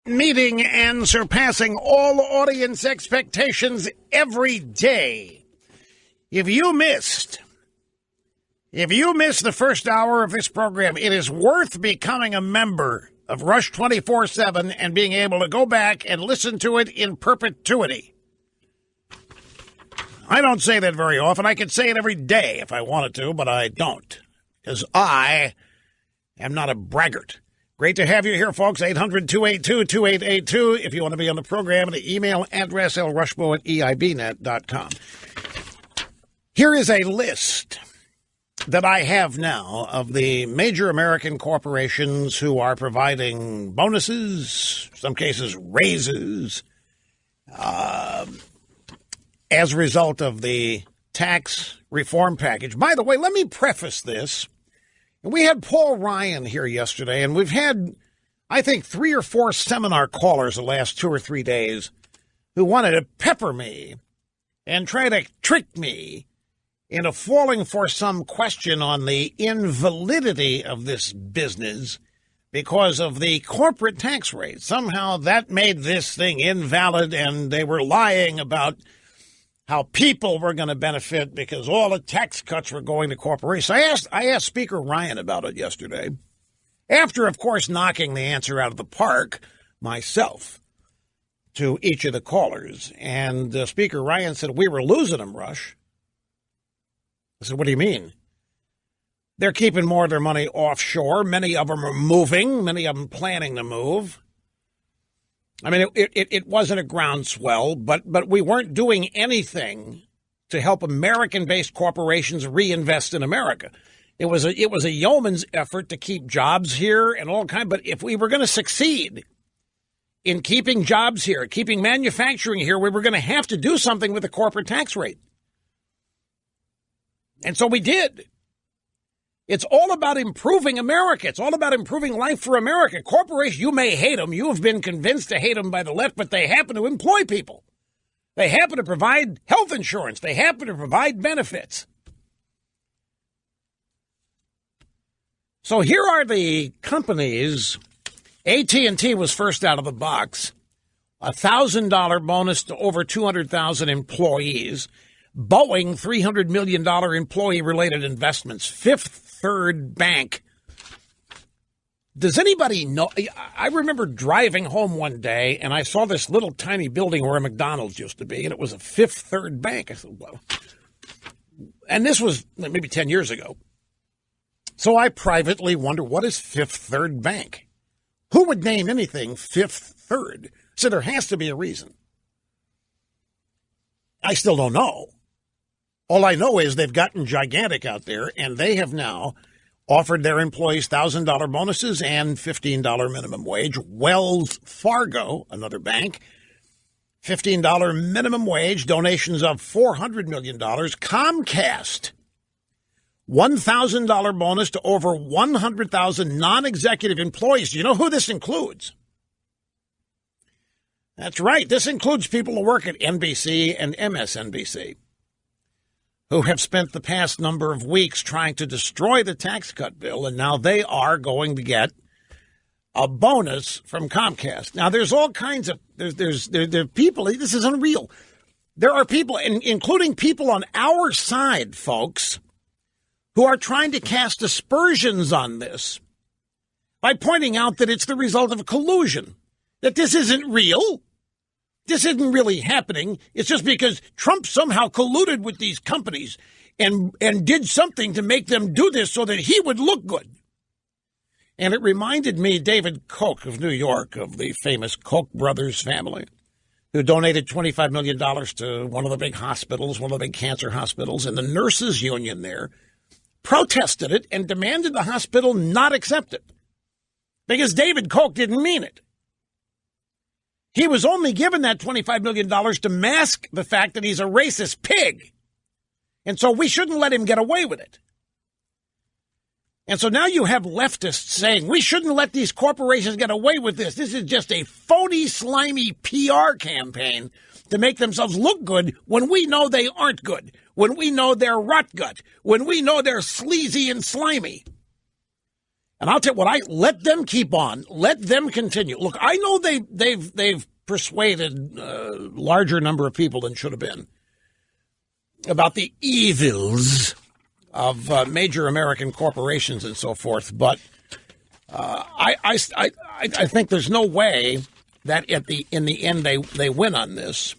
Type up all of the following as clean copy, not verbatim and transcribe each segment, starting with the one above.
meeting and surpassing all audience expectations every day. If you missed the first hour of this program, it is worth becoming a member of Rush 24/7 and being able to go back and listen to it in perpetuity. I don't say that very often. I could say it every day if I wanted to, but I don't, because I am not a braggart. Great to have you here, folks. 800-282-2882. If you want to be on the program, the email address, lrushbo@eibnet.com. Here is a list that I have now of the major American corporations who are providing bonuses, some cases raises, as a result of the tax reform package. By the way, let me preface this. We had Paul Ryan here yesterday, and we've had, I think, 3 or 4 seminar callers the last 2 or 3 days who wanted to pepper me and try to trick me into falling for some question on the invalidity of this business because of the corporate tax rate. Somehow that made this thing invalid, and they were lying about how people were going to benefit because all the tax cuts were going to corporations. I asked Speaker Ryan about it yesterday, after, of course, knocking the answer out of the park myself to each of the callers. And Speaker Ryan said, we were losing them, Rush. I said, what do you mean? They're keeping more of their money offshore. Many of them are moving. Many of them planning to move. I mean, it wasn't a groundswell, but we weren't doing anything to help American-based corporations reinvest in America. It was a yeoman's effort to keep jobs here and all kinds. But if we were going to succeed in keeping jobs here, keeping manufacturing here, we were going to have to do something with the corporate tax rate. And so we did. It's all about improving America. It's all about improving life for America. Corporations, you may hate them. You have been convinced to hate them by the left, but they happen to employ people. They happen to provide health insurance. They happen to provide benefits. So here are the companies. AT&T was first out of the box. $1,000 bonus to over 200,000 employees. Boeing, $300 million employee-related investments. Fifth Third Bank. Does anybody know? I remember driving home one day, and I saw this little tiny building where a McDonald's used to be, and it was a Fifth Third Bank. I said, well, and this was maybe 10 years ago. So I privately wonder, what is Fifth Third Bank? Who would name anything Fifth Third? So there has to be a reason. I still don't know. All I know is they've gotten gigantic out there, and they have now offered their employees $1,000 bonuses and $15 minimum wage. Wells Fargo, another bank, $15 minimum wage, donations of $400 million. Comcast, $1,000 bonus to over 100,000 non-executive employees. Do you know who this includes? That's right. This includes people who work at NBC and MSNBC, who have spent the past number of weeks trying to destroy the tax cut bill, and now they are going to get a bonus from Comcast. Now, there's all kinds of there are people. This is unreal. There are people, including people on our side, folks, who are trying to cast aspersions on this by pointing out that it's the result of collusion, that this isn't real. This isn't really happening. It's just because Trump somehow colluded with these companies and did something to make them do this so that he would look good. And it reminded me, David Koch of New York, of the famous Koch brothers family, who donated $25 million to one of the big hospitals, one of the big cancer hospitals, and the nurses union there protested it and demanded the hospital not accept it because David Koch didn't mean it. He was only given that $25 million to mask the fact that he's a racist pig. And so we shouldn't let him get away with it. And so now you have leftists saying we shouldn't let these corporations get away with this. This is just a phony, slimy PR campaign to make themselves look good when we know they aren't good, when we know they're rot gut, when we know they're sleazy and slimy. And I'll tell you what, let them keep on. Let them continue. Look, I know they've persuaded a larger number of people than should have been about the evils of major American corporations and so forth. But I think there's no way that in the end they win on this.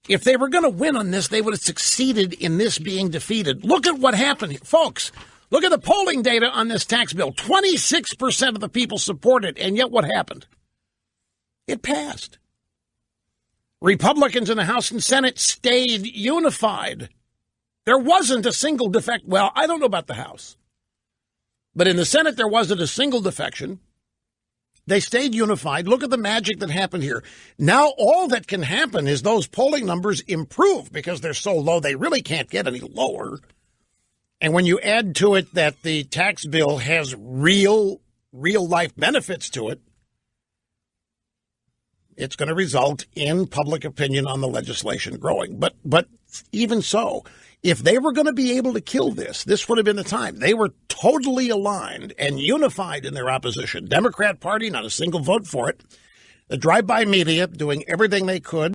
If they were going to win on this, they would have succeeded in this being defeated. Look at what happened here. Folks, look at the polling data on this tax bill. 26% of the people support it, and yet what happened? It passed. Republicans in the House and Senate stayed unified. There wasn't a single defect. Well, I don't know about the House. But in the Senate, there wasn't a single defection. They stayed unified. Look at the magic that happened here. Now all that can happen is those polling numbers improve because they're so low they really can't get any lower. And when you add to it that the tax bill has real life benefits to it, it's going to result in public opinion on the legislation growing. But even so, if they were going to be able to kill this would have been the time. They were totally aligned and unified in their opposition. Democrat Party, not a single vote for it. The drive-by media doing everything they could